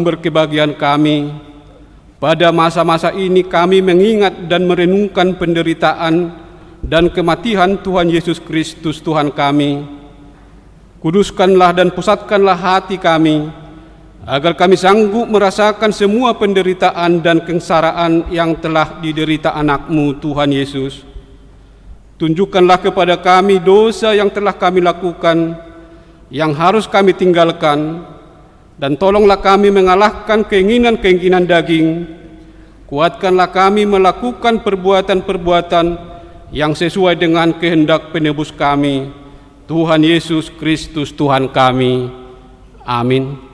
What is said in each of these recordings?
berkebahagiaan kami. Pada masa-masa ini kami mengingat dan merenungkan penderitaan dan kematian Tuhan Yesus Kristus Tuhan kami. Kuduskanlah dan pusatkanlah hati kami, agar kami sanggup merasakan semua penderitaan dan kesengsaraan yang telah diderita anak-Mu Tuhan Yesus. Tunjukkanlah kepada kami dosa yang telah kami lakukan, yang harus kami tinggalkan, dan tolonglah kami mengalahkan keinginan-keinginan daging. Kuatkanlah kami melakukan perbuatan-perbuatan yang sesuai dengan kehendak penebus kami, Tuhan Yesus Kristus Tuhan kami. Amin.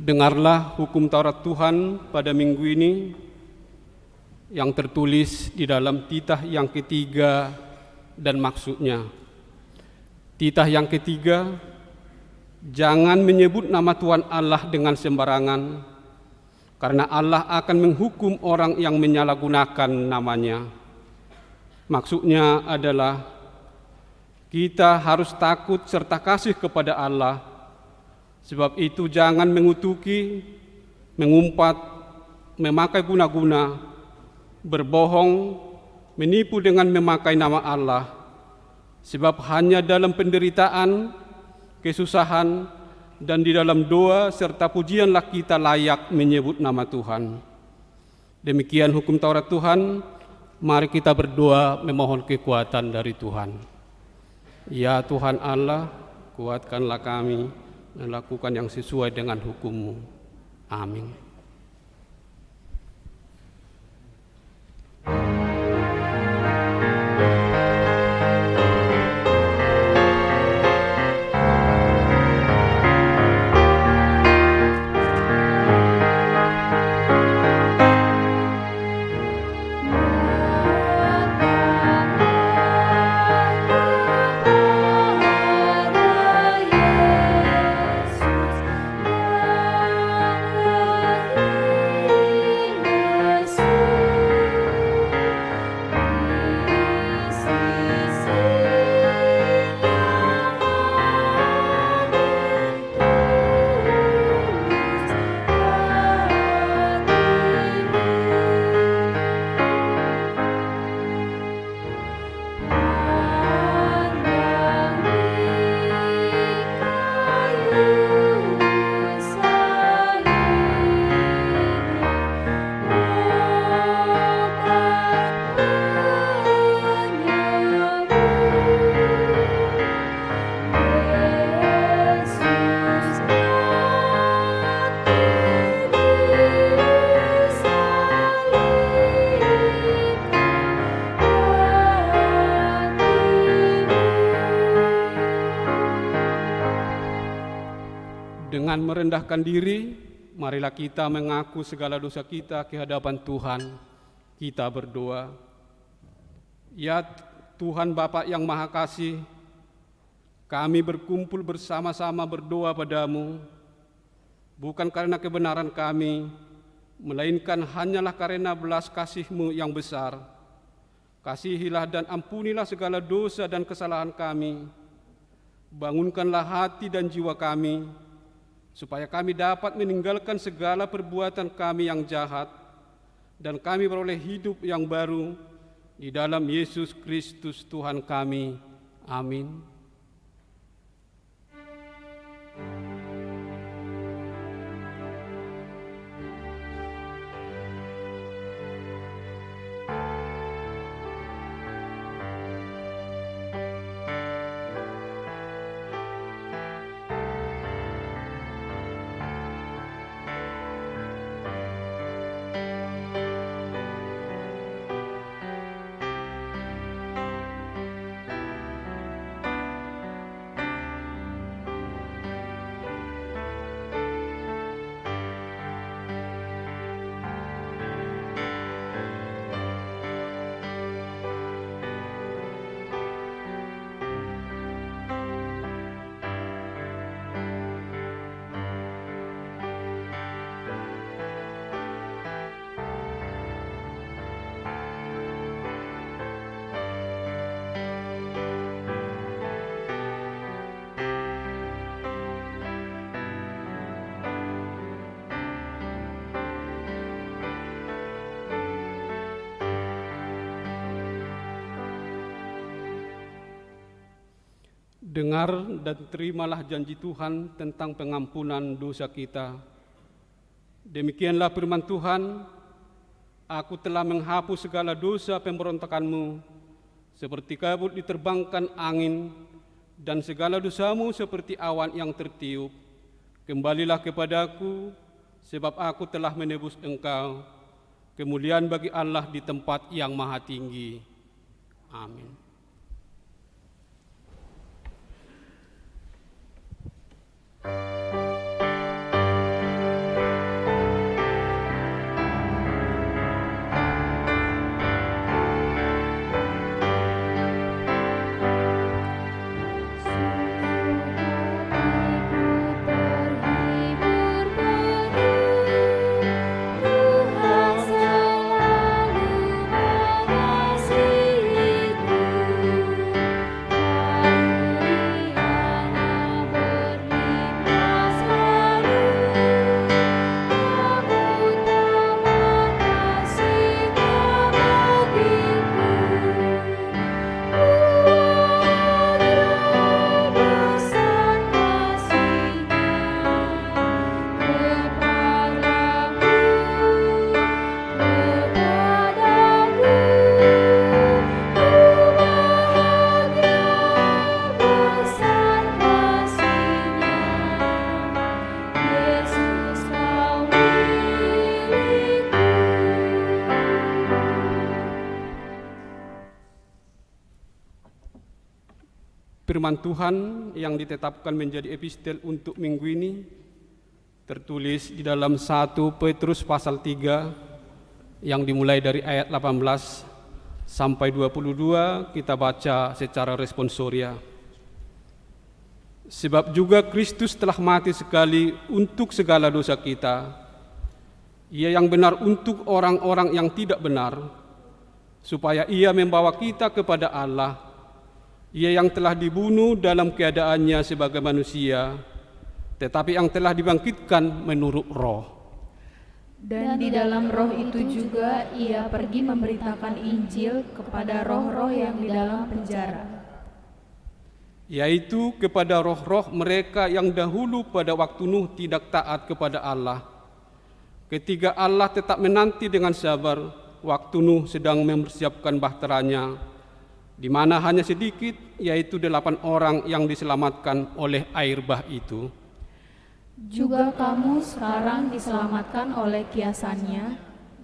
Dengarlah hukum Taurat Tuhan pada minggu ini yang tertulis di dalam titah yang ketiga dan maksudnya. Titah yang ketiga, jangan menyebut nama Tuhan Allah dengan sembarangan, karena Allah akan menghukum orang yang menyalahgunakan namanya. Maksudnya adalah kita harus takut serta kasih kepada Allah. Sebab itu jangan mengutuki, mengumpat, memakai guna-guna, berbohong, menipu dengan memakai nama Allah. Sebab hanya dalam penderitaan, kesusahan, dan di dalam doa serta pujianlah kita layak menyebut nama Tuhan. Demikian hukum Taurat Tuhan, mari kita berdoa memohon kekuatan dari Tuhan. Ya Tuhan Allah, kuatkanlah kami melakukan yang sesuai dengan hukum-Mu. Amin. Dengan merendahkan diri, marilah kita mengaku segala dosa kita ke hadapan Tuhan. Kita berdoa. Ya Tuhan Bapa yang Maha Kasih, kami berkumpul bersama-sama berdoa padamu, bukan karena kebenaran kami, melainkan hanyalah karena belas kasih-Mu yang besar. Kasihilah dan ampunilah segala dosa dan kesalahan kami. Bangunkanlah hati dan jiwa kami, supaya kami dapat meninggalkan segala perbuatan kami yang jahat, dan kami beroleh hidup yang baru di dalam Yesus Kristus Tuhan kami. Amin. Dengar dan terimalah janji Tuhan tentang pengampunan dosa kita. Demikianlah firman Tuhan, Aku telah menghapus segala dosa pemberontakanmu, seperti kabut diterbangkan angin, dan segala dosamu seperti awan yang tertiup. Kembalilah kepadaku, sebab aku telah menebus engkau. Kemuliaan bagi Allah di tempat yang maha tinggi. Amin. Firman Tuhan yang ditetapkan menjadi epistel untuk minggu ini tertulis di dalam 1 Petrus pasal 3 yang dimulai dari ayat 18 sampai 22, kita baca secara responsoria. Sebab juga Kristus telah mati sekali untuk segala dosa kita, Ia yang benar untuk orang-orang yang tidak benar, supaya Ia membawa kita kepada Allah. Ia yang telah dibunuh dalam keadaannya sebagai manusia, tetapi yang telah dibangkitkan menurut roh. Dan di dalam roh itu juga Ia pergi memberitakan Injil kepada roh-roh yang di dalam penjara, yaitu kepada roh-roh mereka yang dahulu pada waktu Nuh tidak taat kepada Allah, ketika Allah tetap menanti dengan sabar waktu Nuh sedang mempersiapkan bahteranya, di mana hanya sedikit, yaitu 8 orang yang diselamatkan oleh air bah itu. Juga kamu sekarang diselamatkan oleh kiasannya,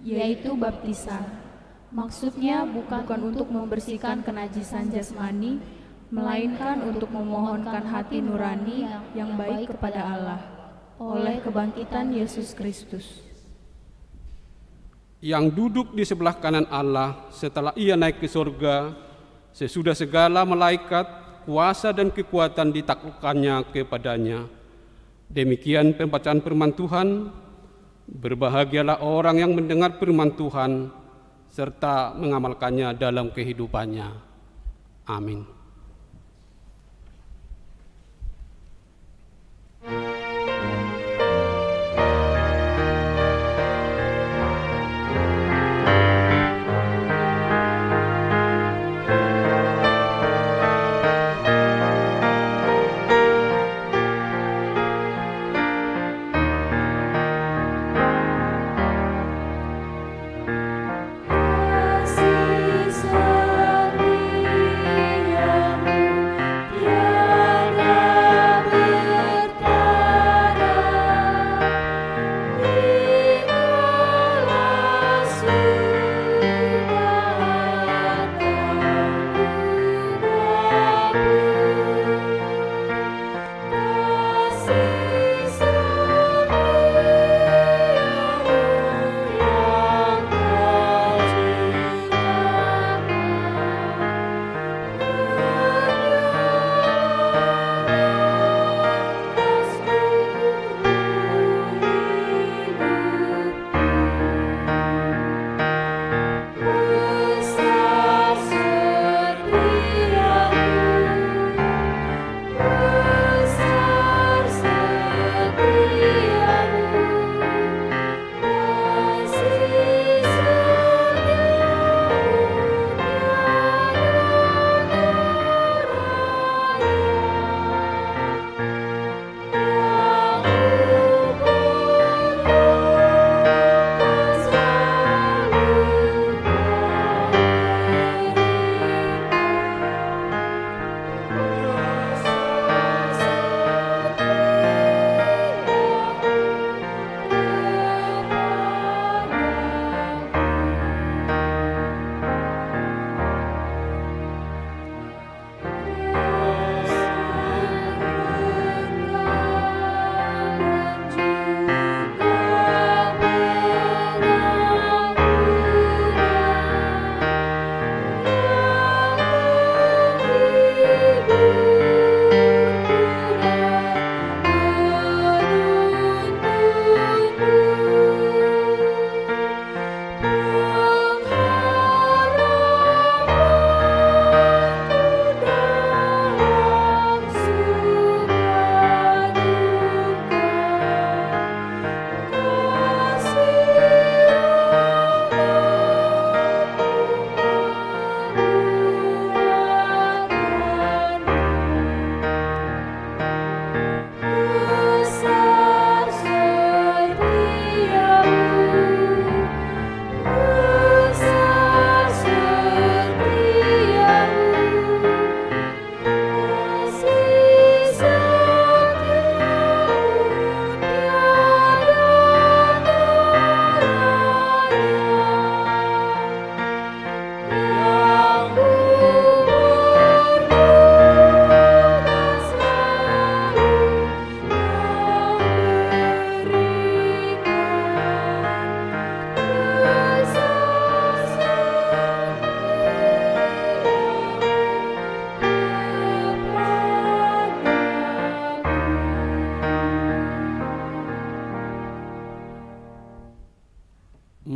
yaitu baptisan. Maksudnya bukan untuk membersihkan kenajisan jasmani, melainkan untuk memohonkan hati nurani yang baik kepada Allah, oleh kebangkitan Yesus Kristus, yang duduk di sebelah kanan Allah setelah Ia naik ke surga, sesudah segala malaikat, kuasa dan kekuatan ditaklukkannya kepadanya. Demikian pembacaan firman Tuhan. Berbahagialah orang yang mendengar firman Tuhan serta mengamalkannya dalam kehidupannya. Amin. kasih setia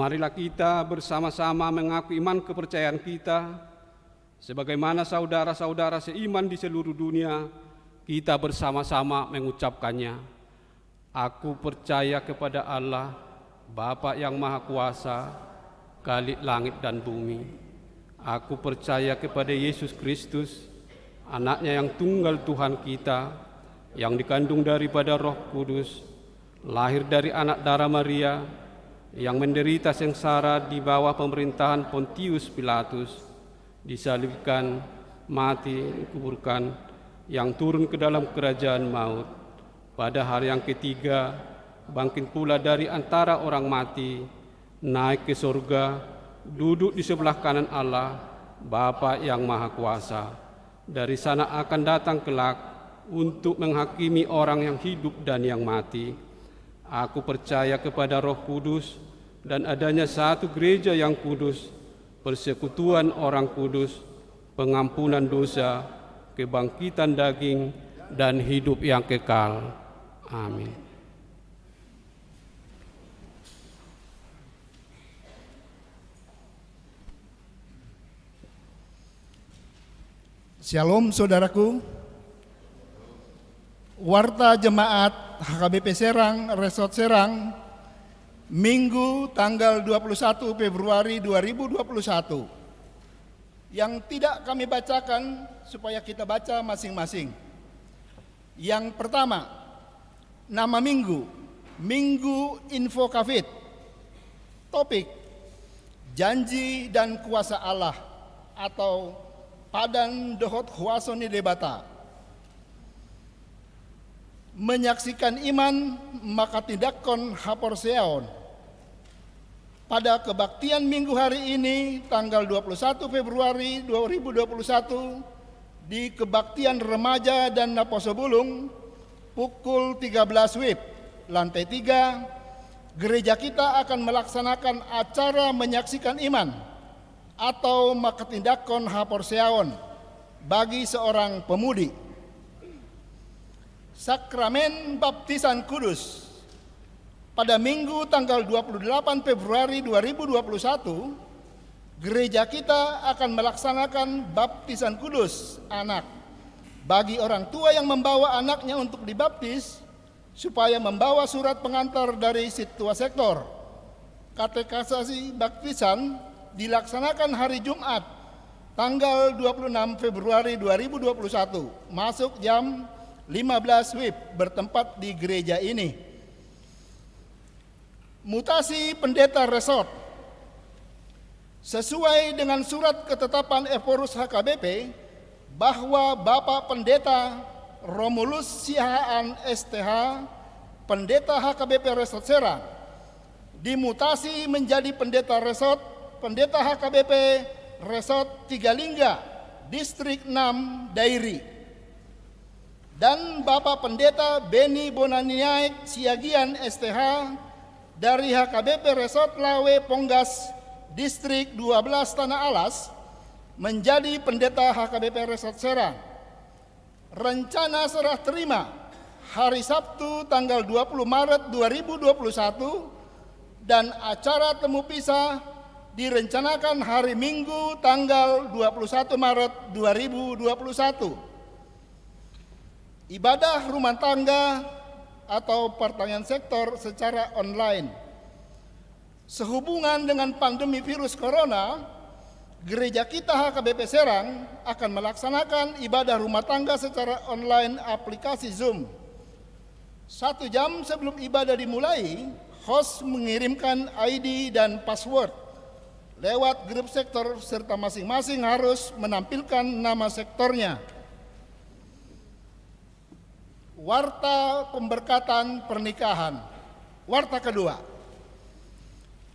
marilah kita bersama-sama mengaku iman kepercayaan kita, sebagaimana saudara-saudara seiman di seluruh dunia, kita bersama-sama mengucapkannya. Aku percaya kepada Allah, Bapa yang Maha Kuasa, Khalik langit dan bumi. Aku percaya kepada Yesus Kristus, Anaknya yang tunggal Tuhan kita, yang dikandung daripada Roh Kudus, lahir dari anak darah Maria, yang menderita sengsara di bawah pemerintahan Pontius Pilatus, disalibkan, mati, dikuburkan, yang turun ke dalam kerajaan maut. Pada hari yang ketiga, bangkit pula dari antara orang mati, naik ke surga, duduk di sebelah kanan Allah, Bapa yang Maha Kuasa. Dari sana akan datang kelak untuk menghakimi orang yang hidup dan yang mati. Aku percaya kepada Roh Kudus dan adanya satu gereja yang kudus, persekutuan orang kudus, pengampunan dosa, kebangkitan daging, dan hidup yang kekal. Amin. Shalom saudaraku. Warta Jemaat HKBP Serang, Resort Serang, Minggu tanggal 21 Februari 2021. Yang tidak kami bacakan supaya kita baca masing-masing. Yang pertama, nama minggu, Minggu Info Covid. Topik, janji dan kuasa Allah atau Padan Dohot Huasoni Debata. Menyaksikan iman maka tindakkon haporseaon. Pada kebaktian minggu hari ini tanggal 21 Februari 2021 di kebaktian remaja dan Naposobulung pukul 13 WIB lantai 3, gereja kita akan melaksanakan acara menyaksikan iman atau makatindakon haporseaon bagi seorang pemudi. Sakramen Baptisan Kudus. Pada Minggu tanggal 28 Februari 2021, gereja kita akan melaksanakan baptisan kudus anak bagi orang tua yang membawa anaknya untuk dibaptis, supaya membawa surat pengantar dari Situa Sektor. Katekisasi baptisan dilaksanakan hari Jumat tanggal 26 Februari 2021 masuk jam 15 WIB bertempat di gereja ini. Mutasi pendeta resort. Sesuai dengan surat ketetapan Eforus HKBP bahwa Bapak Pendeta Romulus Sihaan STH, Pendeta HKBP Resort Serang, dimutasi menjadi pendeta resort, Pendeta HKBP Resort Tigalingga, Distrik 6, Dairi. Dan Bapak Pendeta Beni Bonaniaik Siagian STH dari HKBP Resort Lawe Ponggas, Distrik 12 Tanah Alas, menjadi pendeta HKBP Resort Serang. Rencana serah terima hari Sabtu tanggal 20 Maret 2021 dan acara temu pisah direncanakan hari Minggu tanggal 21 Maret 2021. Ibadah rumah tangga atau pertanian sektor secara online. Sehubungan dengan pandemi virus corona, gereja kita HKBP Serang akan melaksanakan ibadah rumah tangga secara online aplikasi Zoom. 1 jam sebelum ibadah dimulai, host mengirimkan ID dan password lewat grup sektor serta masing-masing harus menampilkan nama sektornya. Warta pemberkatan pernikahan. Warta kedua,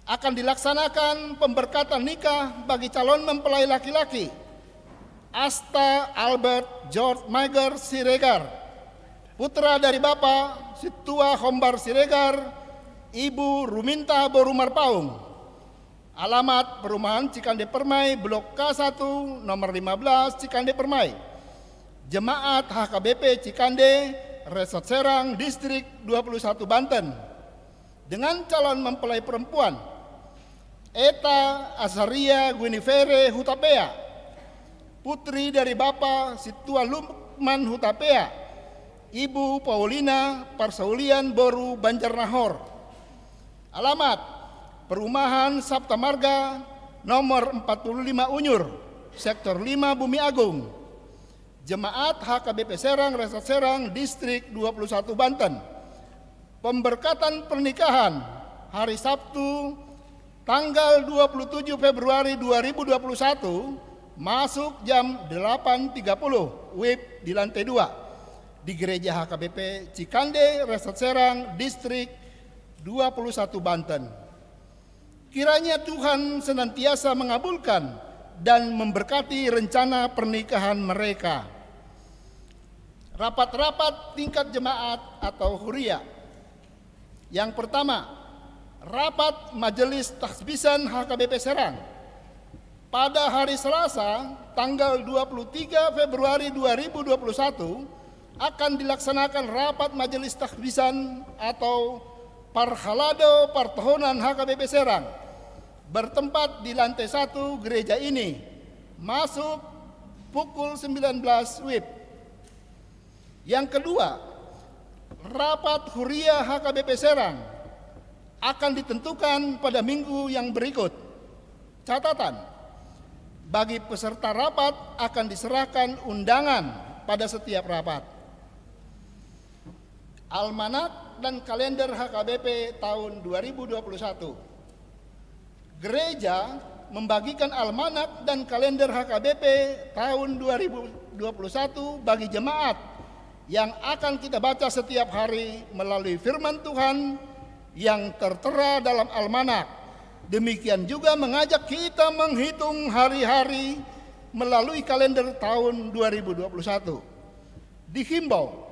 akan dilaksanakan pemberkatan nikah bagi calon mempelai laki-laki Asta Albert George Mager Siregar, putra dari Bapak Situa Hombar Siregar, Ibu Ruminta Borumar Paung. Alamat perumahan Cikande Permai, Blok K1, nomor 15, Cikande Permai. Jemaat HKBP Cikande, Resort Serang, Distrik 21 Banten. Dengan calon mempelai perempuan Eta Azaria Guinevere Hutapea, putri dari Bapak Situa Lukman Hutapea, Ibu Paulina Parsaulian Boru Banjarnahor. Alamat Perumahan Sabta Marga nomor 45 Unyur, Sektor 5 Bumi Agung. Jemaat HKBP Serang, Resort Serang, Distrik 21 Banten. Pemberkatan pernikahan hari Sabtu tanggal 27 Februari 2021 masuk jam 8.30 WIB di lantai 2 di Gereja HKBP Cikande, Resort Serang, Distrik 21 Banten. Kiranya Tuhan senantiasa mengabulkan dan memberkati rencana pernikahan mereka. Rapat-rapat tingkat jemaat atau huria. Yang pertama, rapat Majelis Tahbisan HKBP Serang. Pada hari Selasa, tanggal 23 Februari 2021, akan dilaksanakan rapat Majelis Tahbisan atau Parhalado Partohonan HKBP Serang, bertempat di lantai 1 gereja ini, masuk pukul 19 WIB. Yang kedua, rapat huria HKBP Serang akan ditentukan pada minggu yang berikut. Catatan, bagi peserta rapat akan diserahkan undangan pada setiap rapat. Almanak dan kalender HKBP tahun 2021. Gereja membagikan almanak dan kalender HKBP tahun 2021 bagi jemaat yang akan kita baca setiap hari melalui firman Tuhan yang tertera dalam almanak. Demikian juga mengajak kita menghitung hari-hari melalui kalender tahun 2021. Dihimbau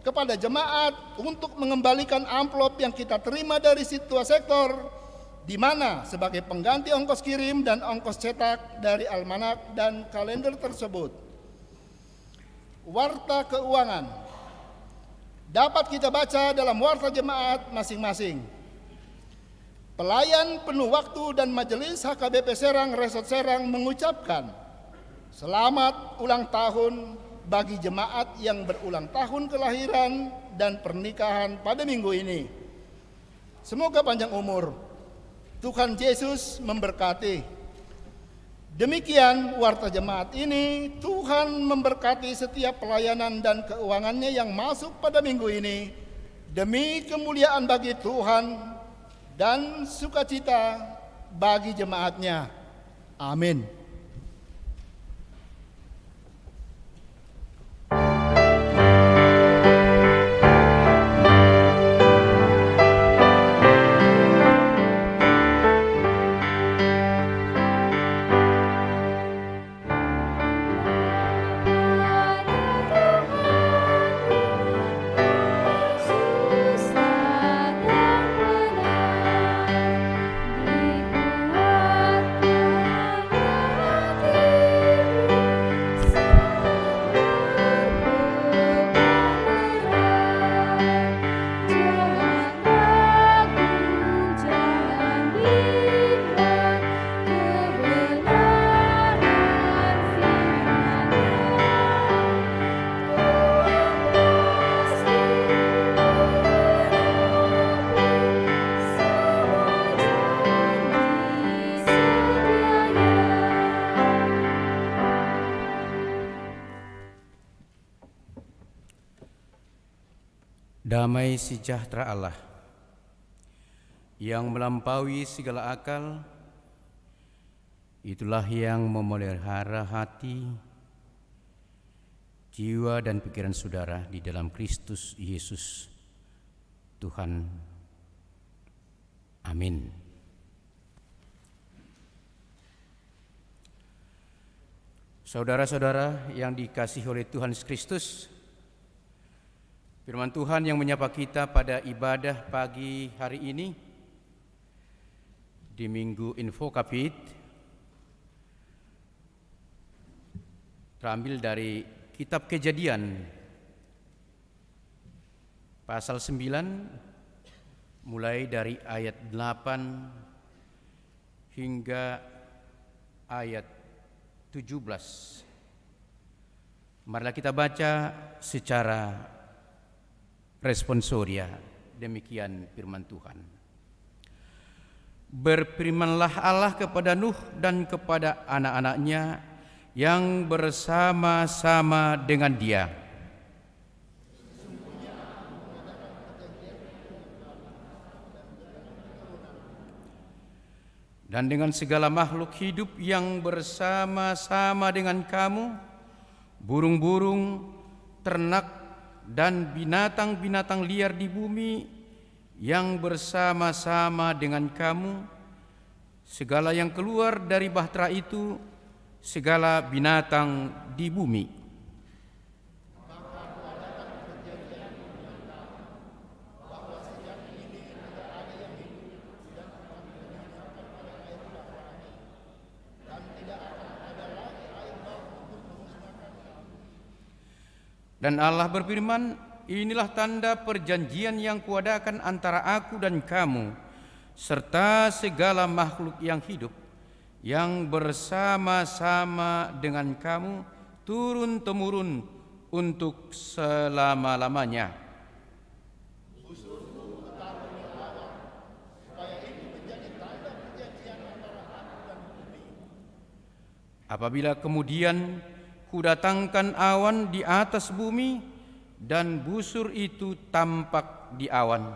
kepada jemaat untuk mengembalikan amplop yang kita terima dari Situa Sektor, di mana sebagai pengganti ongkos kirim dan ongkos cetak dari almanak dan kalender tersebut. Warta keuangan dapat kita baca dalam warta jemaat masing-masing. Pelayan penuh waktu dan majelis HKBP Serang Resort Serang mengucapkan selamat ulang tahun bagi jemaat yang berulang tahun kelahiran dan pernikahan pada minggu ini. Semoga panjang umur. Tuhan Yesus memberkati. Demikian warta jemaat ini. Tuhan memberkati setiap pelayanan dan keuangannya yang masuk pada minggu ini, demi kemuliaan bagi Tuhan dan sukacita bagi jemaatnya. Amin. Damai sejahtera Allah yang melampaui segala akal, itulah yang memelihara hati, jiwa dan pikiran saudara di dalam Kristus Yesus Tuhan. Amin. Saudara-saudara yang dikasihi oleh Tuhan Yesus Kristus, firman Tuhan yang menyapa kita pada ibadah pagi hari ini di Minggu Info Kapit terambil dari Kitab Kejadian pasal 9 mulai dari ayat 8 hingga ayat 17. Marilah kita baca secara responsoria. Demikian firman Tuhan. Berfirmanlah Allah kepada Nuh dan kepada anak-anaknya yang bersama-sama dengan dia. Dan dengan segala makhluk hidup yang bersama-sama dengan kamu, burung-burung, ternak, dan binatang-binatang liar di bumi yang bersama-sama dengan kamu, segala yang keluar dari bahtera itu, segala binatang di bumi. Dan Allah berfirman, inilah tanda perjanjian yang kuadakan antara aku dan kamu, serta segala makhluk yang hidup, yang bersama-sama dengan kamu, turun-temurun untuk selama-lamanya. Apabila kemudian kudatangkan awan di atas bumi, dan busur itu tampak di awan,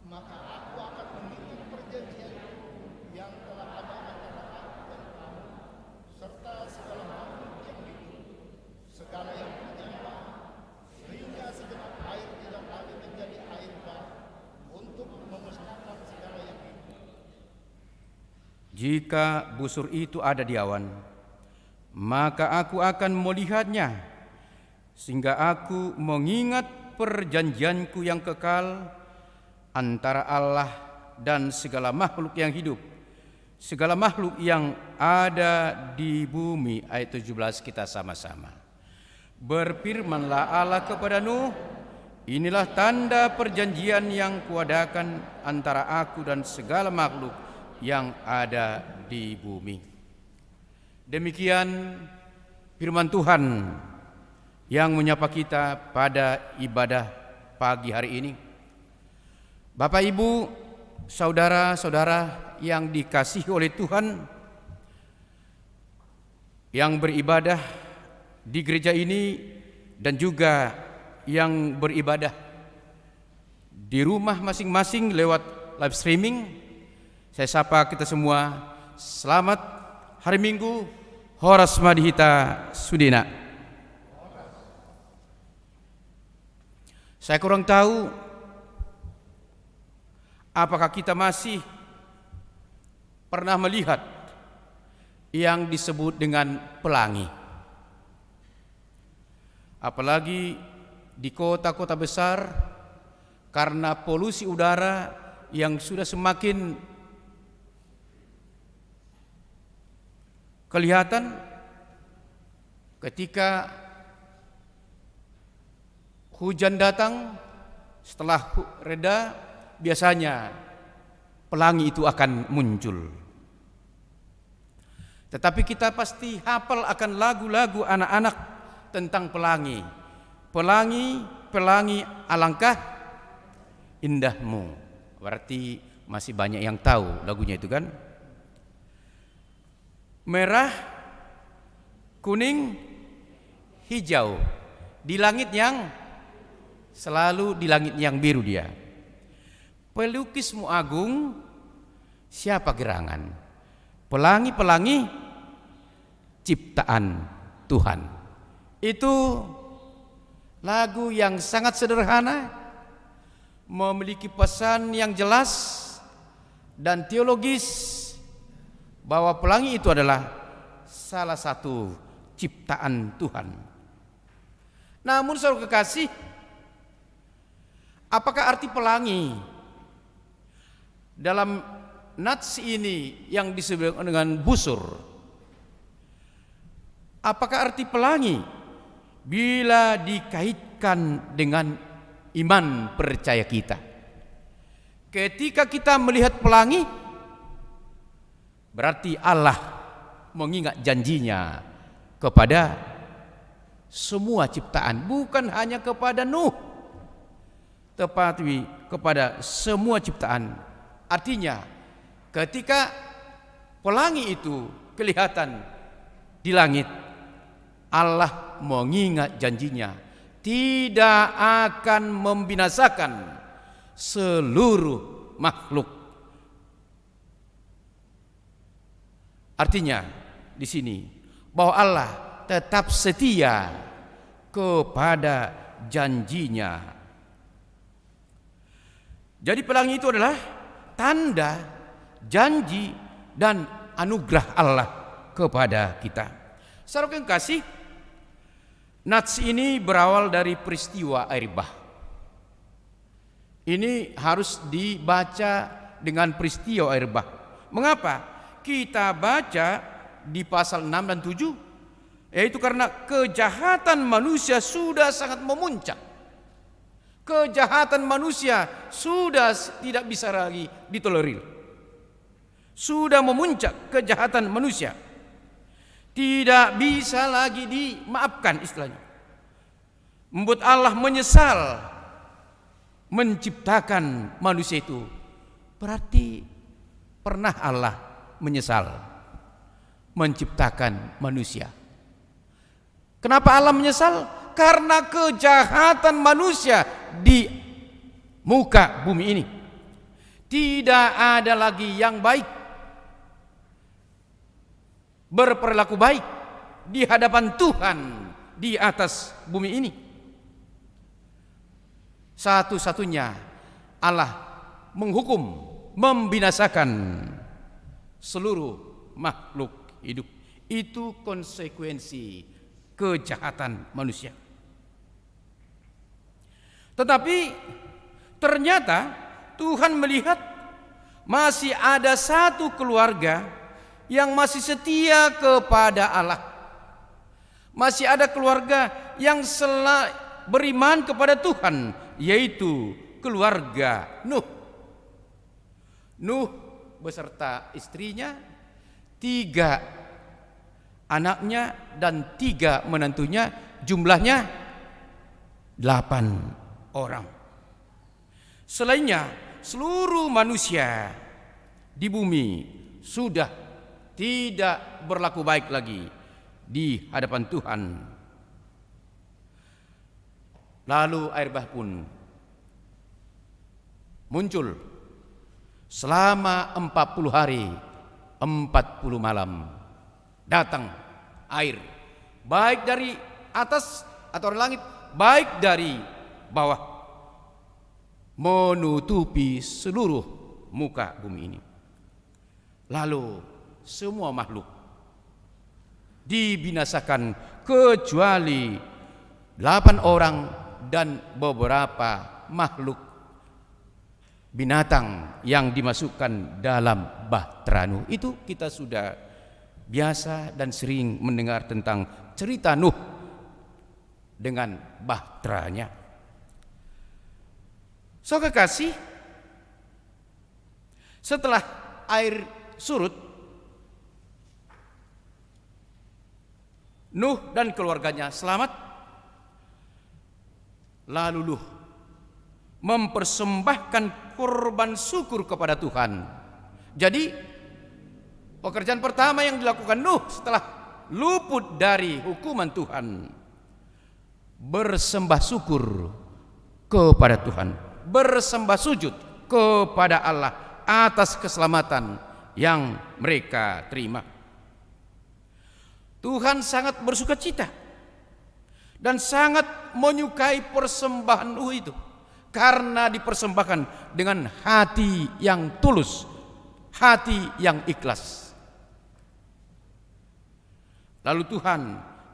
maka aku akan menghitung perjanjian yang telah ada antara aku dan kamu, serta segala makhluk yang hidup, segala yang bernyawa, sehingga segenap air tidak lagi menjadi air bah, untuk memusnahkan segala yang hidup. Jika busur itu ada di awan, maka aku akan melihatnya, sehingga aku mengingat perjanjianku yang kekal antara Allah dan segala makhluk yang hidup, segala makhluk yang ada di bumi. Ayat 17 kita sama-sama. Berfirmanlah Allah kepada Nuh, inilah tanda perjanjian yang kuadakan antara aku dan segala makhluk yang ada di bumi. Demikian firman Tuhan yang menyapa kita pada ibadah pagi hari ini. Bapak, Ibu, saudara-saudara yang dikasihi oleh Tuhan, yang beribadah di gereja ini dan juga yang beribadah di rumah masing-masing lewat live streaming, saya sapa kita semua, selamat hari Minggu, Horas Madhita Sudina. Saya kurang tahu apakah kita masih pernah melihat yang disebut dengan pelangi. Apalagi di kota-kota besar, karena polusi udara yang sudah semakin kelihatan, ketika hujan datang, setelah reda, biasanya pelangi itu akan muncul. Tetapi kita pasti hafal akan lagu-lagu anak-anak tentang pelangi. Pelangi, pelangi, alangkah indahmu. Berarti masih banyak yang tahu lagunya itu kan? Merah, kuning, hijau, di langit yang selalu di langit yang biru dia. Pelukismu agung, siapa gerangan? Pelangi-pelangi ciptaan Tuhan. Itu lagu yang sangat sederhana, memiliki pesan yang jelas dan teologis, bahwa pelangi itu adalah salah satu ciptaan Tuhan. Namun saudara kekasih, apakah arti pelangi dalam nats ini yang disebut dengan busur? Apakah arti pelangi bila dikaitkan dengan iman percaya kita? Ketika kita melihat pelangi, Berarti Allah mengingat janjinya kepada semua ciptaan, bukan hanya kepada Nuh, tetapi kepada semua ciptaan. Artinya ketika pelangi itu kelihatan di langit, Allah mengingat janjinya tidak akan membinasakan seluruh makhluk. Artinya di sini bahwa Allah tetap setia kepada janjinya. Jadi pelangi itu adalah tanda janji dan anugerah Allah kepada kita. Saudara yang kasih, nats ini berawal dari peristiwa air bah. Ini harus dibaca dengan peristiwa air bah. Mengapa? Kita baca di pasal 6 dan 7, yaitu karena kejahatan manusia sudah sangat memuncak. Kejahatan manusia sudah tidak bisa lagi ditolerir. Sudah memuncak kejahatan manusia. Tidak bisa lagi dimaafkan istilahnya. Membuat Allah menyesal menciptakan manusia itu. Berarti pernah Allah menyesal menciptakan manusia. Kenapa Allah menyesal? Karena kejahatan manusia di muka bumi ini. Tidak ada lagi yang baik, berperilaku baik di hadapan Tuhan di atas bumi ini. Satu-satunya Allah menghukum, membinasakan seluruh makhluk hidup. Itu konsekuensi kejahatan manusia. Tetapi ternyata Tuhan melihat masih ada satu keluarga yang masih setia kepada Allah. Masih ada keluarga yang beriman kepada Tuhan, yaitu keluarga Nuh. Nuh beserta istrinya, 3 anaknya dan 3 menantunya, jumlahnya 8 orang. Selainnya seluruh manusia di bumi sudah tidak berlaku baik lagi di hadapan Tuhan. Lalu air bah pun muncul selama 40 hari 40 malam. Datang air, baik dari atas atau dari langit, baik dari bawah, menutupi seluruh muka bumi ini. Lalu semua makhluk dibinasakan kecuali 8 orang dan beberapa makhluk binatang yang dimasukkan dalam bahtera Nuh. Itu kita sudah biasa dan sering mendengar tentang cerita Nuh dengan bahteranya. Saudara kasih, setelah air surut, Nuh dan keluarganya selamat. Lalu Nuh mempersembahkan kurban syukur kepada Tuhan. Jadi pekerjaan pertama yang dilakukan Nuh setelah luput dari hukuman Tuhan, bersembah syukur kepada Tuhan, bersembah sujud kepada Allah atas keselamatan yang mereka terima. Tuhan sangat bersuka cita dan sangat menyukai persembahan Nuh itu, karena dipersembahkan dengan hati yang tulus, hati yang ikhlas. Lalu Tuhan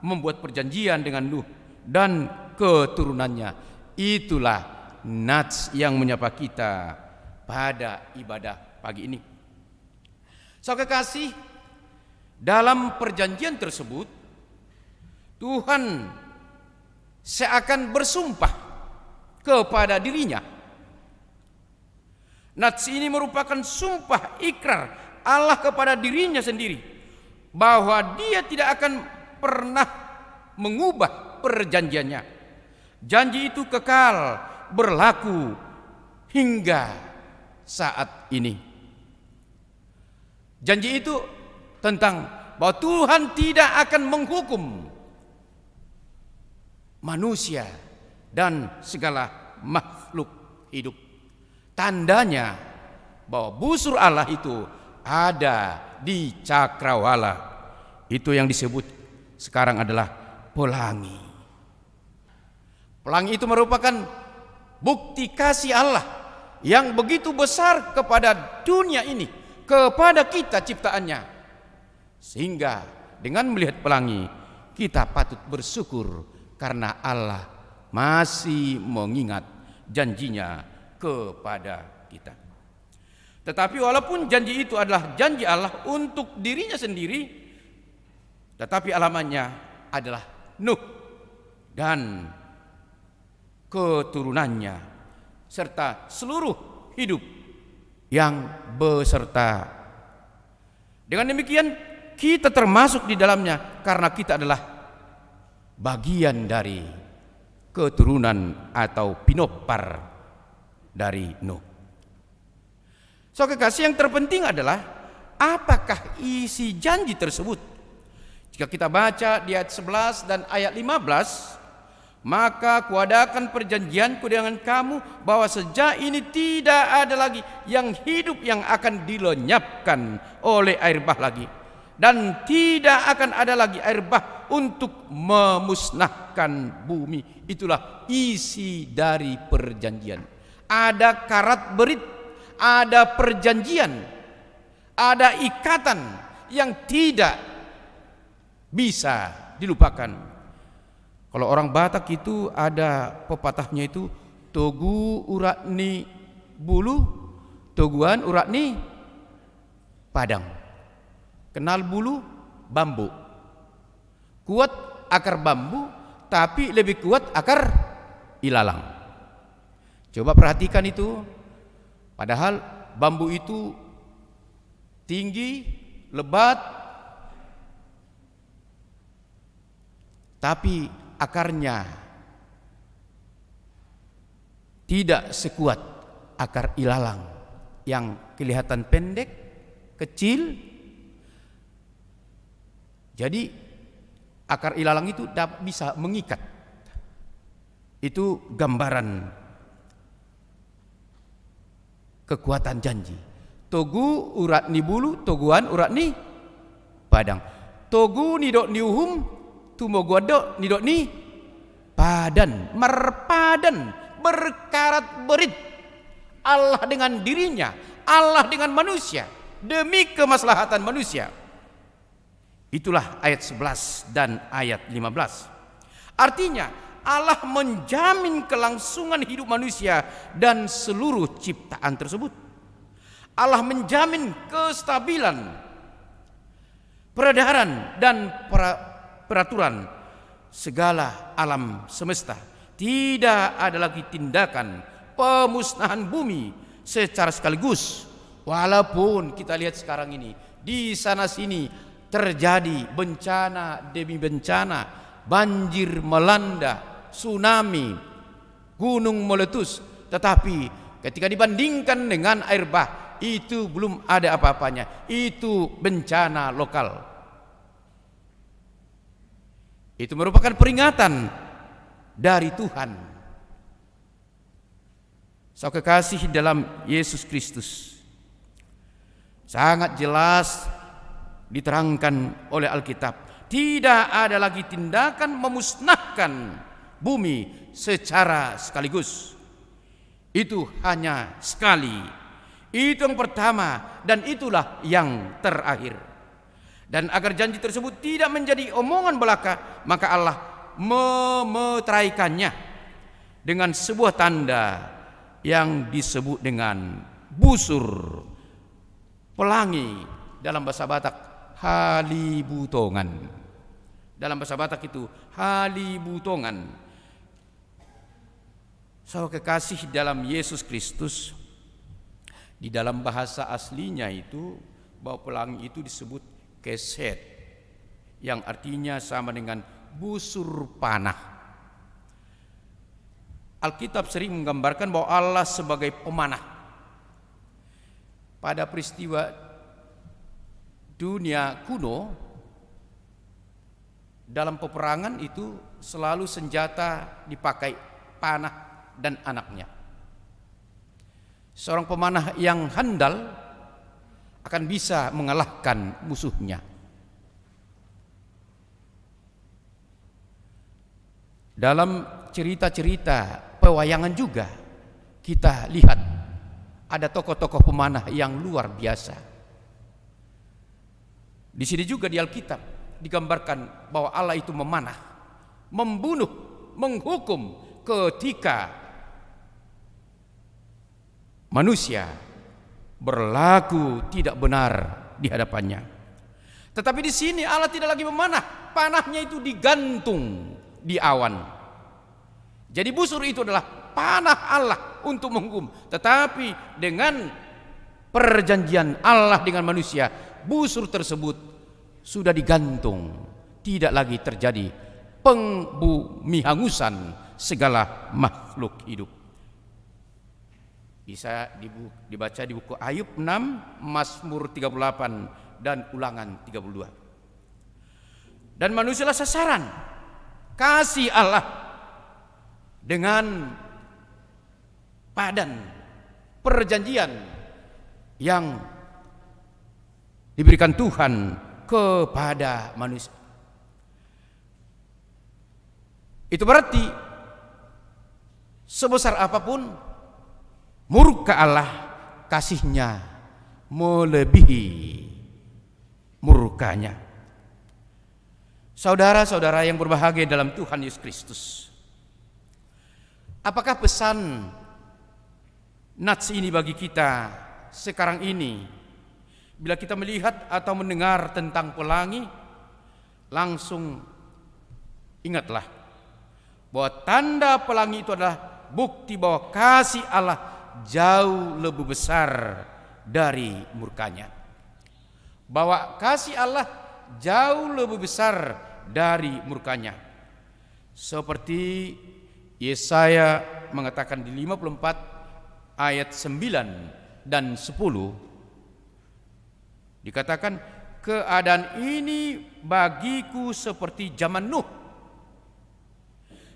membuat perjanjian dengan Nuh dan keturunannya. Itulah nats yang menyapa kita pada ibadah pagi ini. Saudara kasih, dalam perjanjian tersebut Tuhan seakan bersumpah kepada dirinya. Nats ini merupakan sumpah ikrar Allah kepada dirinya sendiri bahwa Dia tidak akan pernah mengubah perjanjiannya. Janji itu kekal berlaku hingga saat ini. Janji itu tentang bahwa Tuhan tidak akan menghukum manusia dan segala makhluk hidup. Tandanya bahwa busur Allah itu ada di cakrawala. Itu yang disebut sekarang adalah pelangi. Pelangi itu merupakan bukti kasih Allah yang begitu besar kepada dunia ini, kepada kita ciptaannya. Sehingga dengan melihat pelangi kita patut bersyukur karena Allah masih mengingat janjinya kepada kita. Tetapi walaupun janji itu adalah janji Allah untuk dirinya sendiri, tetapi alamannya adalah Nuh dan keturunannya serta seluruh hidup yang beserta. Dengan demikian kita termasuk di dalamnya karena kita adalah bagian dari keturunan atau pinopar dari Nuh. So kekasih, yang terpenting adalah apakah isi janji tersebut? Jika kita baca di ayat 11 dan ayat 15, maka kuadakan perjanjianku dengan kamu bahwa sejak ini tidak ada lagi yang hidup yang akan dilenyapkan oleh air bah lagi, dan tidak akan ada lagi air bah untuk memusnahkan bumi. Itulah isi dari perjanjian. Ada karat berit, ada perjanjian, ada ikatan yang tidak bisa dilupakan. Kalau orang Batak itu ada pepatahnya itu, togu uratni bulu, toguan uratni padang. Kenal bulu bambu, kuat akar bambu, tapi lebih kuat akar ilalang. Coba perhatikan itu. Padahal bambu itu tinggi, lebat, tapi akarnya tidak sekuat akar ilalang yang kelihatan pendek, kecil. Jadi akar ilalang itu bisa mengikat. Itu gambaran kekuatan janji. Togu urat ni bulu, toguan urat ni padang. Togu ni dok ni uhum, tumogodok ni dok ni padan, merpadan, berkarat berit. Allah dengan dirinya, Allah dengan manusia, demi kemaslahatan manusia. Itulah ayat 11 dan ayat 15. Artinya Allah menjamin kelangsungan hidup manusia dan seluruh ciptaan tersebut. Allah menjamin kestabilan, peredaran dan peraturan segala alam semesta. Tidak ada lagi tindakan pemusnahan bumi secara sekaligus. Walaupun kita lihat sekarang ini di sana sini terjadi bencana demi bencana, banjir melanda, tsunami, gunung meletus, tetapi ketika dibandingkan dengan air bah, itu belum ada apa-apanya. Itu bencana lokal. Itu merupakan peringatan dari Tuhan. So kekasih dalam Yesus Kristus, sangat jelas diterangkan oleh Alkitab, tidak ada lagi tindakan memusnahkan bumi secara sekaligus. Itu hanya sekali. Itu yang pertama dan itulah yang terakhir. Dan agar janji tersebut tidak menjadi omongan belaka, maka Allah memeteraikannya dengan sebuah tanda yang disebut dengan busur pelangi, dalam bahasa Batak halibutongan. Dalam bahasa Batak itu halibutongan. So kekasih dalam Yesus Kristus, di dalam bahasa aslinya itu bahwa pelangi itu disebut keset, yang artinya sama dengan busur panah. Alkitab sering menggambarkan bahwa Allah sebagai pemanah. Pada peristiwa dunia kuno, dalam peperangan itu selalu senjata dipakai panah dan anaknya. Seorang pemanah yang handal akan bisa mengalahkan musuhnya. Dalam cerita-cerita pewayangan juga kita lihat ada tokoh-tokoh pemanah yang luar biasa. Di sini juga di Alkitab digambarkan bahwa Allah itu memanah, membunuh, menghukum ketika manusia berlaku tidak benar di hadapannya. Tetapi di sini Allah tidak lagi memanah, panahnya itu digantung di awan. Jadi busur itu adalah panah Allah untuk menghukum. Tetapi dengan perjanjian Allah dengan manusia, busur tersebut sudah digantung. Tidak lagi terjadi pembumihangusan segala makhluk hidup. Bisa dibaca di buku Ayub 6, Mazmur 38 dan Ulangan 32. Dan manusialah sasaran kasih Allah dengan padan perjanjian yang diberikan Tuhan kepada manusia. Itu berarti sebesar apapun murka Allah, kasihnya melebihi murkanya. Saudara-saudara yang berbahagia dalam Tuhan Yesus Kristus, apakah pesan nats ini bagi kita sekarang ini? Bila kita melihat atau mendengar tentang pelangi, langsung ingatlah bahwa tanda pelangi itu adalah bukti bahwa kasih Allah jauh lebih besar dari murkanya. Bahwa kasih Allah jauh lebih besar dari murkanya. Seperti Yesaya mengatakan di 54 ayat 9 dan 10, dikatakan, keadaan ini bagiku seperti zaman Nuh,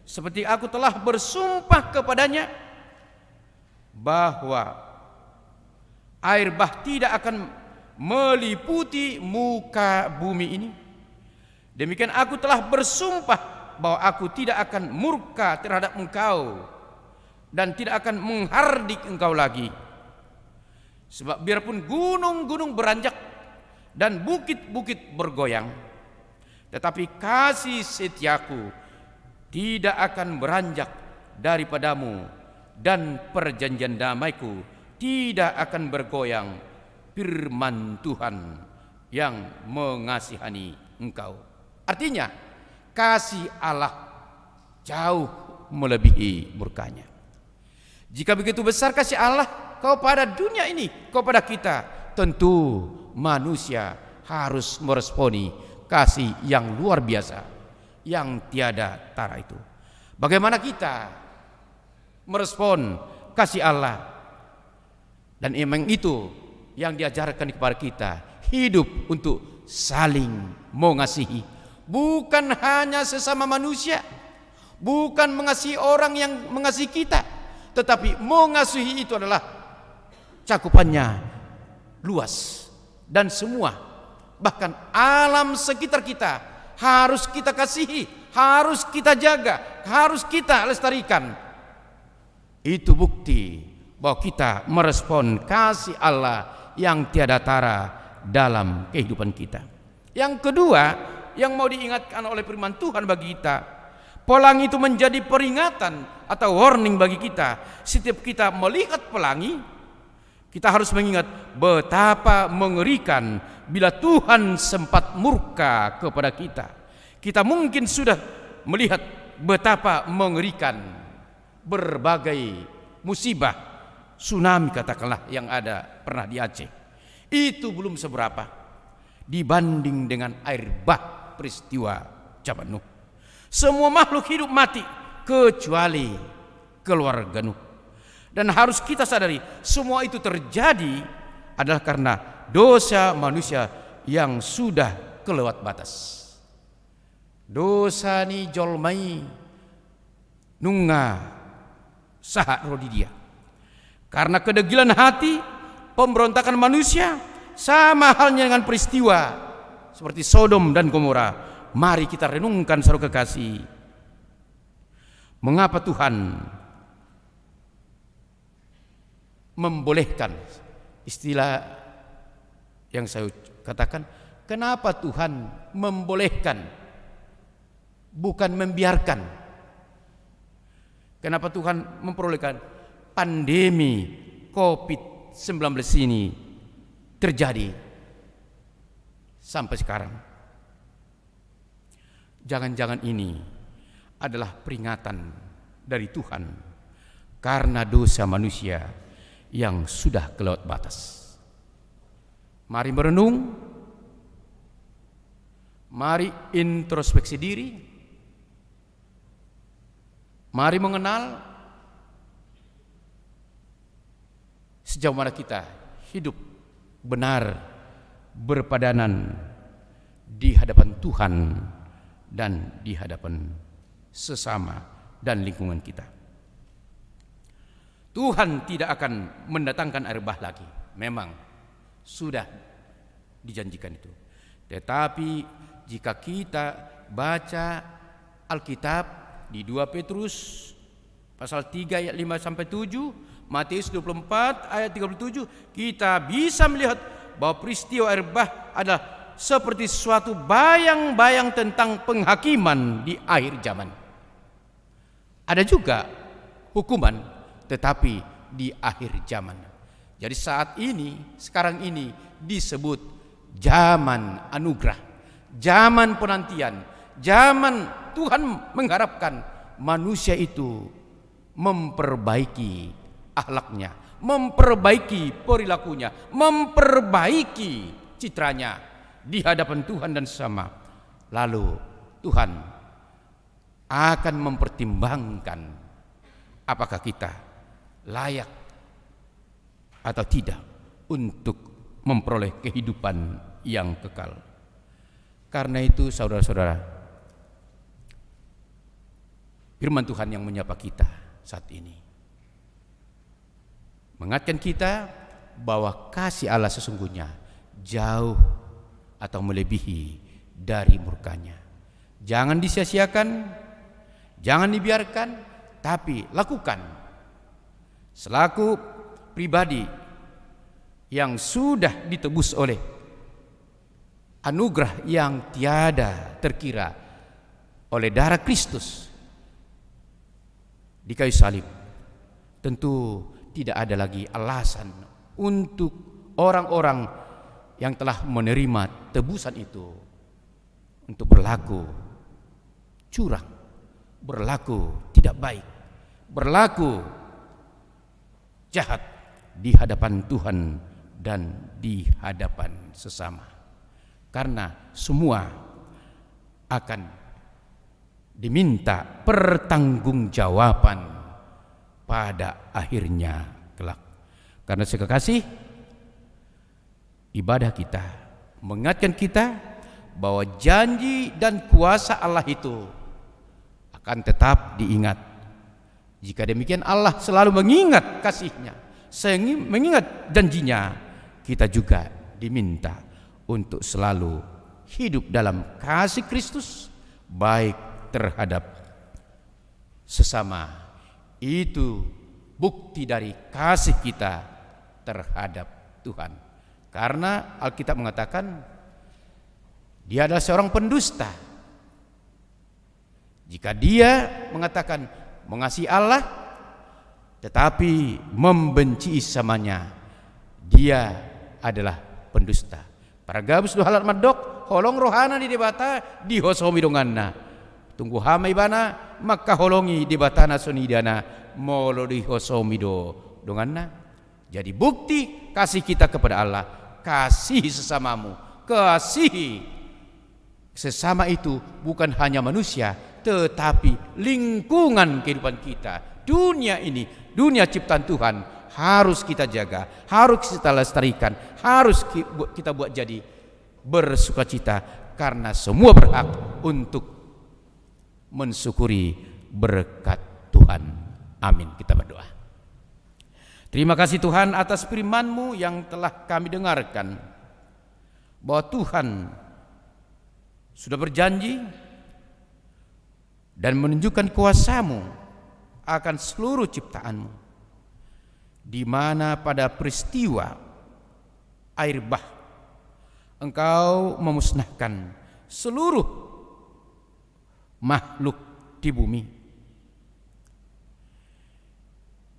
seperti aku telah bersumpah kepadanya bahwa air bah tidak akan meliputi muka bumi ini. Demikian aku telah bersumpah bahwa aku tidak akan murka terhadap engkau dan tidak akan menghardik engkau lagi. Sebab biarpun gunung-gunung beranjak dan bukit-bukit bergoyang, tetapi kasih setiaku tidak akan beranjak daripadamu, dan perjanjian damaiku tidak akan bergoyang, firman Tuhan yang mengasihani engkau. Artinya kasih Allah jauh melebihi murkanya. Jika begitu besar kasih Allah kepada dunia ini, kepada kita, tentu manusia harus meresponi kasih yang luar biasa, yang tiada tara itu. Bagaimana kita merespon kasih Allah? Dan emang itu yang diajarkan kepada kita, hidup untuk saling mengasihi, bukan hanya sesama manusia, bukan mengasihi orang yang mengasihi kita, tetapi mengasihi itu adalah cakupannya luas dan semua, bahkan alam sekitar kita harus kita kasihi, harus kita jaga, harus kita lestarikan. Itu bukti bahwa kita merespon kasih Allah yang tiada tara dalam kehidupan kita. Yang kedua yang mau diingatkan oleh firman Tuhan bagi kita, pelangi itu menjadi peringatan atau warning bagi kita. Setiap kita melihat pelangi, kita harus mengingat betapa mengerikan bila Tuhan sempat murka kepada kita. Kita mungkin sudah melihat betapa mengerikan berbagai musibah, tsunami katakanlah yang ada pernah di Aceh. Itu belum seberapa dibanding dengan air bah peristiwa zaman Nuh. Semua makhluk hidup mati kecuali keluarga Nuh. Dan harus kita sadari, semua itu terjadi adalah karena dosa manusia yang sudah kelewat batas. Dosa ni jolmai nunga sahat rodi dia. Karena kedegilan hati, pemberontakan manusia, sama halnya dengan peristiwa seperti Sodom dan Gomora. Mari kita renungkan saudara kekasih, mengapa Tuhan membolehkan, istilah yang saya katakan, kenapa Tuhan membolehkan bukan membiarkan? Kenapa Tuhan memperolehkan pandemi COVID-19 ini terjadi sampai sekarang? Jangan-jangan ini adalah peringatan dari Tuhan karena dosa manusia yang sudah kelewat batas. Mari merenung, mari introspeksi diri, mari mengenal sejauh mana kita hidup benar berpadanan di hadapan Tuhan dan di hadapan sesama dan lingkungan kita. Tuhan tidak akan mendatangkan air bah lagi. Memang sudah dijanjikan itu. Tetapi jika kita baca Alkitab di 2 Petrus pasal 3 ayat 5 sampai 7, Matius 24 ayat 37, kita bisa melihat bahwa peristiwa air bah adalah seperti suatu bayang-bayang tentang penghakiman di akhir zaman. Ada juga hukuman, tetapi di akhir zaman. Jadi saat ini, sekarang ini disebut zaman anugerah, zaman penantian, zaman Tuhan mengharapkan manusia itu memperbaiki akhlaknya, memperbaiki perilakunya, memperbaiki citranya di hadapan Tuhan dan sesama. Lalu Tuhan akan mempertimbangkan apakah kita layak atau tidak untuk memperoleh kehidupan yang kekal. Karena itu saudara-saudara, firman Tuhan yang menyapa kita saat ini mengingatkan kita bahwa kasih Allah sesungguhnya jauh atau melebihi dari murkanya. Jangan disia-siakan, jangan dibiarkan, tapi lakukan. Selaku pribadi yang sudah ditebus oleh anugerah yang tiada terkira oleh darah Kristus di kayu salib, tentu tidak ada lagi alasan untuk orang-orang yang telah menerima tebusan itu untuk berlaku curang, berlaku tidak baik, berlaku jahat di hadapan Tuhan dan di hadapan sesama. Karena semua akan diminta pertanggungjawaban pada akhirnya kelak. Karena sekekasih, ibadah kita mengingatkan kita bahwa janji dan kuasa Allah itu akan tetap diingat. Jika demikian, Allah selalu mengingat kasih-Nya, mengingat janjinya. Kita juga diminta untuk selalu hidup dalam kasih Kristus, baik terhadap sesama. Itu bukti dari kasih kita terhadap Tuhan. Karena Alkitab mengatakan dia adalah seorang pendusta. Jika dia mengatakan mengasihi Allah tetapi membenci samanya, dia adalah pendusta. Para gabus do halat madok holong rohana di debata di hosomi donganna. Tunggu hamai bana maka holongi di batana sonidana molo di hosomi do donganna. Jadi bukti kasih kita kepada Allah kasihi sesamamu. Kasihi sesama itu bukan hanya manusia, tetapi lingkungan kehidupan kita. Dunia ini, dunia ciptaan Tuhan, harus kita jaga, harus kita lestarikan, harus kita buat jadi bersukacita, karena semua berhak untuk mensyukuri berkat Tuhan. Amin. Kita berdoa. Terima kasih Tuhan atas firman-Mu yang telah kami dengarkan, bahwa Tuhan sudah berjanji dan menunjukkan kuasa-Mu akan seluruh ciptaan-Mu, di mana pada peristiwa air bah Engkau memusnahkan seluruh makhluk di bumi.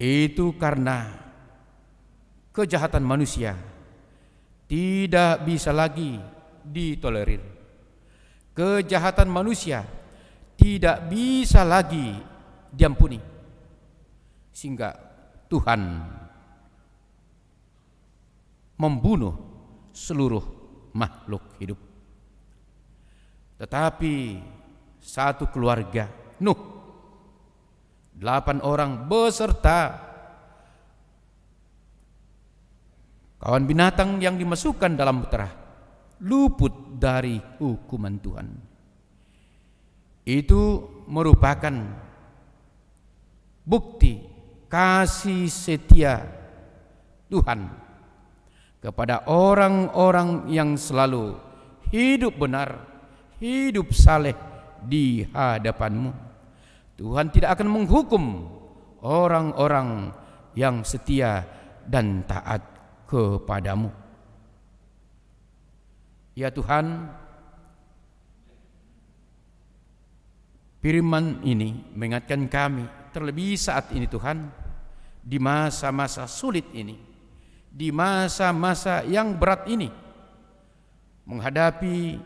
Itu karena kejahatan manusia tidak bisa lagi ditolerir. Kejahatan manusia tidak bisa lagi diampuni, sehingga Tuhan membunuh seluruh makhluk hidup. Tetapi satu keluarga, Nuh, 8 orang beserta kawan binatang yang dimasukkan dalam bahtera, luput dari hukuman Tuhan. Itu merupakan bukti kasih setia Tuhan kepada orang-orang yang selalu hidup benar, hidup saleh di hadapan-Mu. Tuhan tidak akan menghukum orang-orang yang setia dan taat kepada-Mu. Ya Tuhan, firman ini mengingatkan kami, terlebih saat ini Tuhan, di masa-masa sulit ini, di masa-masa yang berat ini, menghadapi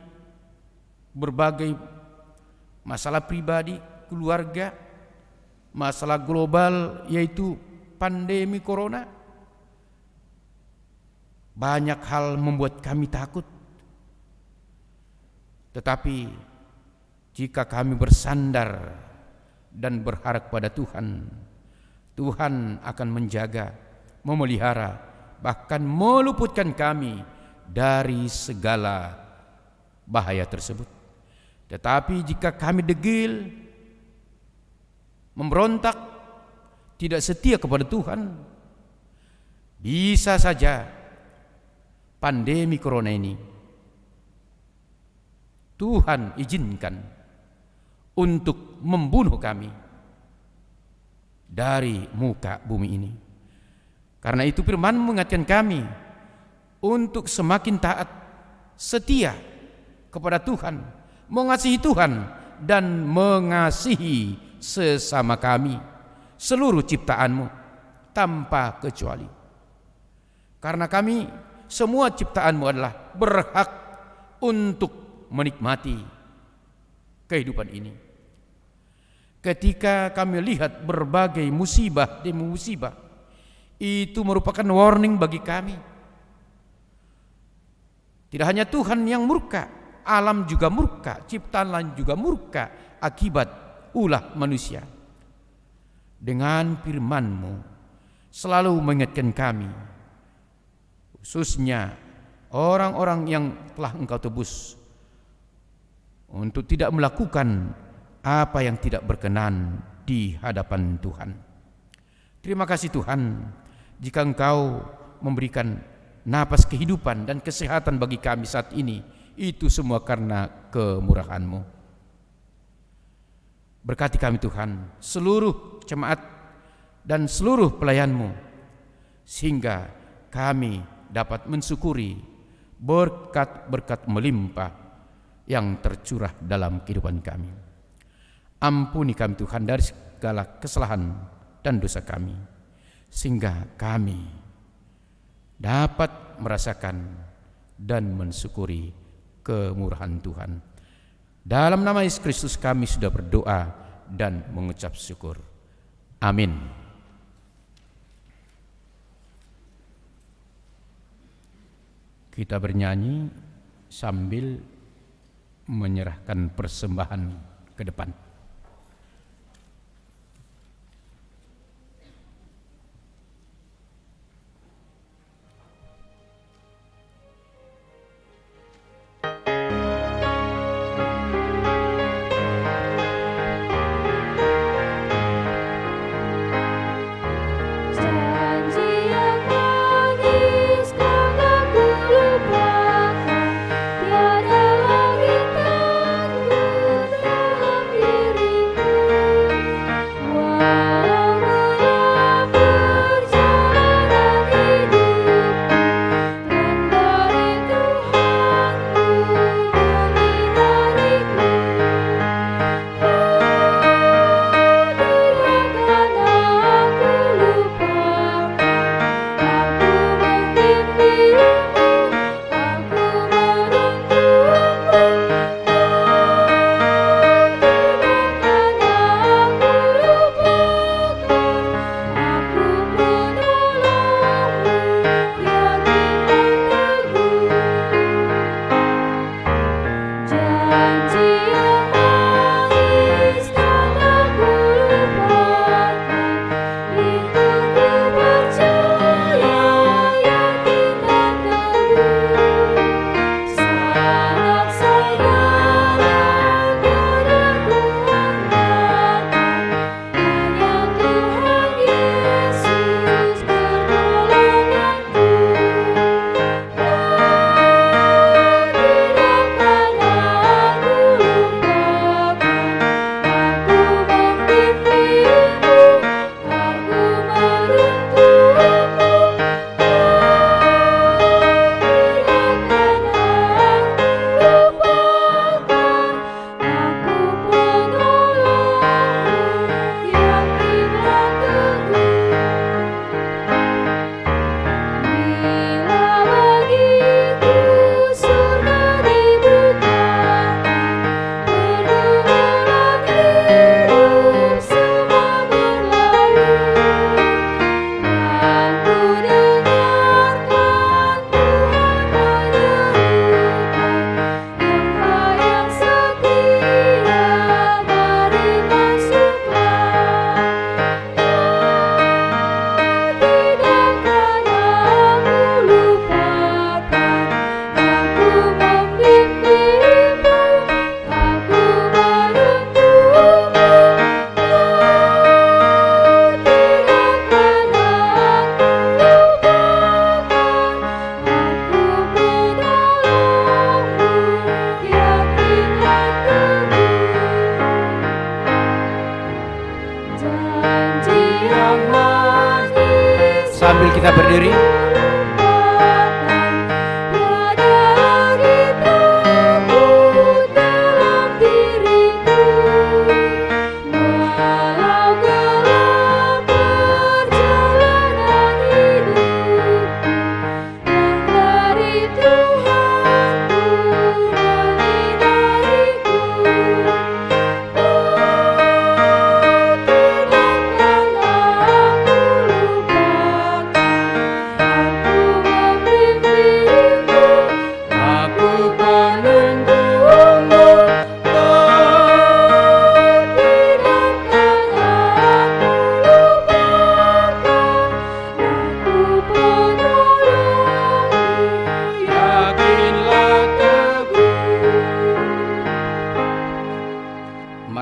berbagai masalah pribadi, keluarga, masalah global yaitu pandemi corona. Banyak hal membuat kami takut. Tetapi jika kami bersandar dan berharap pada Tuhan, Tuhan akan menjaga, memelihara, bahkan meluputkan kami dari segala bahaya tersebut. Tetapi jika kami degil, memberontak, tidak setia kepada Tuhan, bisa saja pandemi corona ini Tuhan izinkan untuk membunuh kami dari muka bumi ini. Karena itu firman mengingatkan kami untuk semakin taat, setia kepada Tuhan, mengasihi Tuhan dan mengasihi sesama kami, seluruh ciptaan-Mu tanpa kecuali. Karena kami semua ciptaan-Mu adalah berhak untuk menikmati kehidupan ini. Ketika kami lihat berbagai musibah demi musibah, itu merupakan warning bagi kami. Tidak hanya Tuhan yang murka, alam juga murka, ciptaan lain juga murka akibat ulah manusia. Dengan firman-Mu selalu mengingatkan kami, khususnya orang-orang yang telah Engkau tebus, untuk tidak melakukan apa yang tidak berkenan di hadapan Tuhan. Terima kasih Tuhan, jika Engkau memberikan napas kehidupan dan kesehatan bagi kami saat ini, itu semua karena kemurahan-Mu. Berkati kami Tuhan, seluruh jemaat dan seluruh pelayan-Mu, sehingga kami dapat mensyukuri berkat-berkat melimpah yang tercurah dalam kehidupan kami. Ampuni kami Tuhan dari segala kesalahan dan dosa kami, sehingga kami dapat merasakan dan mensyukuri kemurahan Tuhan. Dalam nama Yesus Kristus kami sudah berdoa dan mengucap syukur. Amin. Kita bernyanyi sambil menyerahkan persembahan ke depan. Sambil kita berdiri,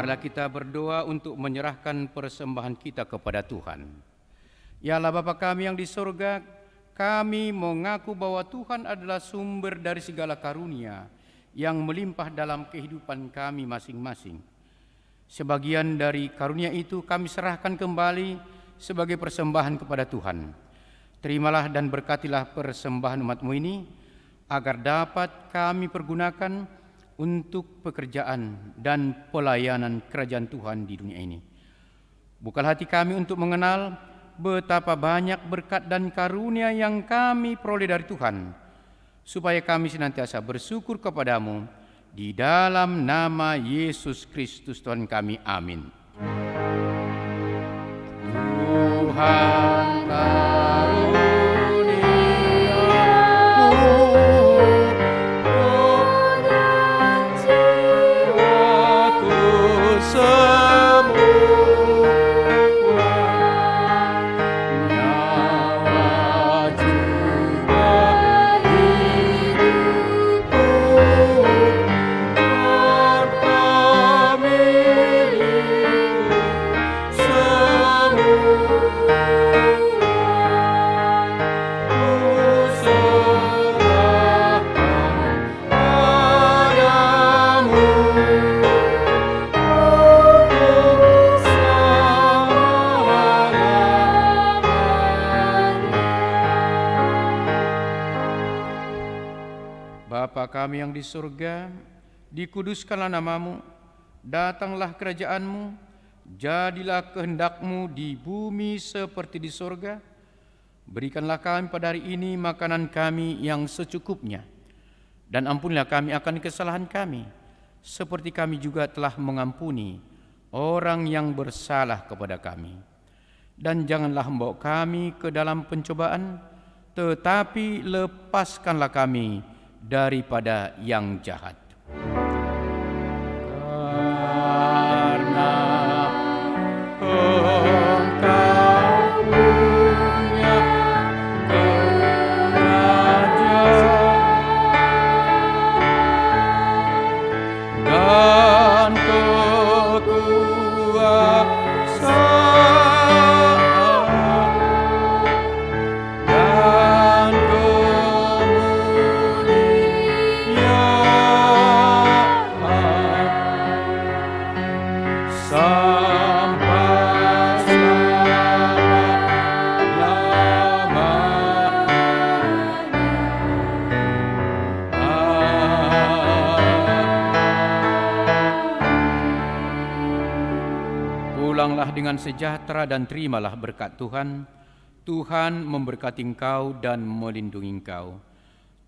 marilah kita berdoa untuk menyerahkan persembahan kita kepada Tuhan. Ya Allah Bapa kami yang di surga, kami mengaku bahwa Tuhan adalah sumber dari segala karunia yang melimpah dalam kehidupan kami masing-masing. Sebagian dari karunia itu kami serahkan kembali sebagai persembahan kepada Tuhan. Terimalah dan berkatilah persembahan umat-Mu ini, agar dapat kami pergunakan untuk pekerjaan dan pelayanan kerajaan Tuhan di dunia ini. Bukalah hati kami untuk mengenal betapa banyak berkat dan karunia yang kami peroleh dari Tuhan, supaya kami senantiasa bersyukur kepadamu di dalam nama Yesus Kristus Tuhan kami. Amin. Tuhan karuniamu kami yang di surga, dikuduskanlah namamu, datanglah kerajaanmu, jadilah kehendak-Mu di bumi seperti di surga. Berikanlah kami pada hari ini makanan kami yang secukupnya, dan ampunilah kami akan kesalahan kami, seperti kami juga telah mengampuni orang yang bersalah kepada kami. Dan janganlah membawa kami ke dalam pencobaan, tetapi lepaskanlah kami daripada yang jahat. Karena Engkau punya kerajaan dan kekuasaan dan kemuliaan sampai Pulanglah dengan sejahtera dan terimalah berkat Tuhan. Tuhan memberkati engkau dan melindungi engkau.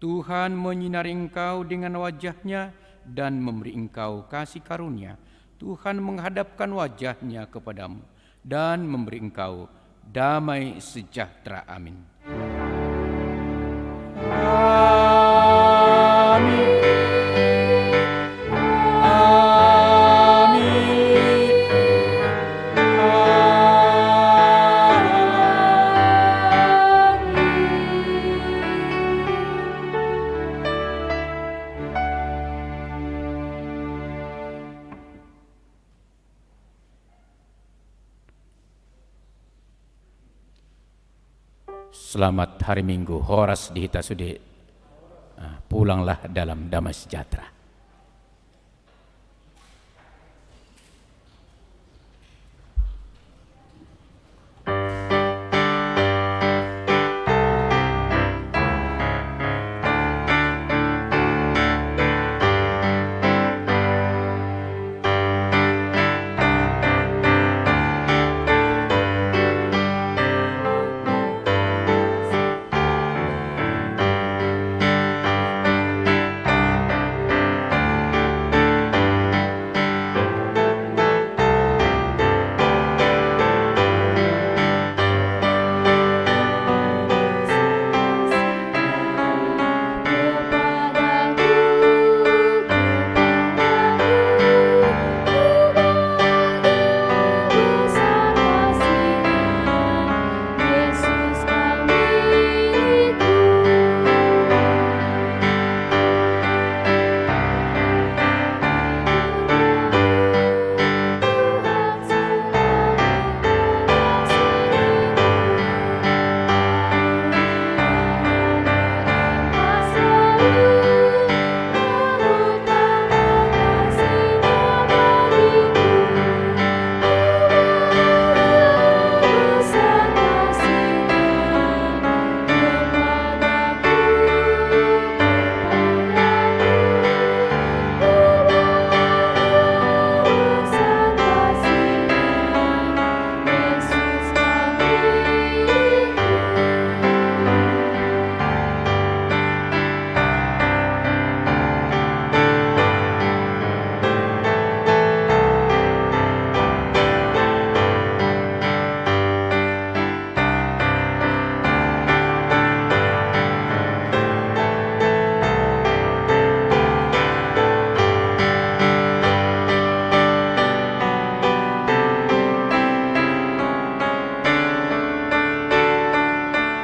Tuhan menyinari engkau dengan wajah-Nya dan memberi engkau kasih karunia. Tuhan menghadapkan wajah-Nya kepadamu dan memberi engkau damai sejahtera. Amin. Amin. Selamat hari Minggu, Horas Dihita Sude. Pulanglah dalam damai sejahtera.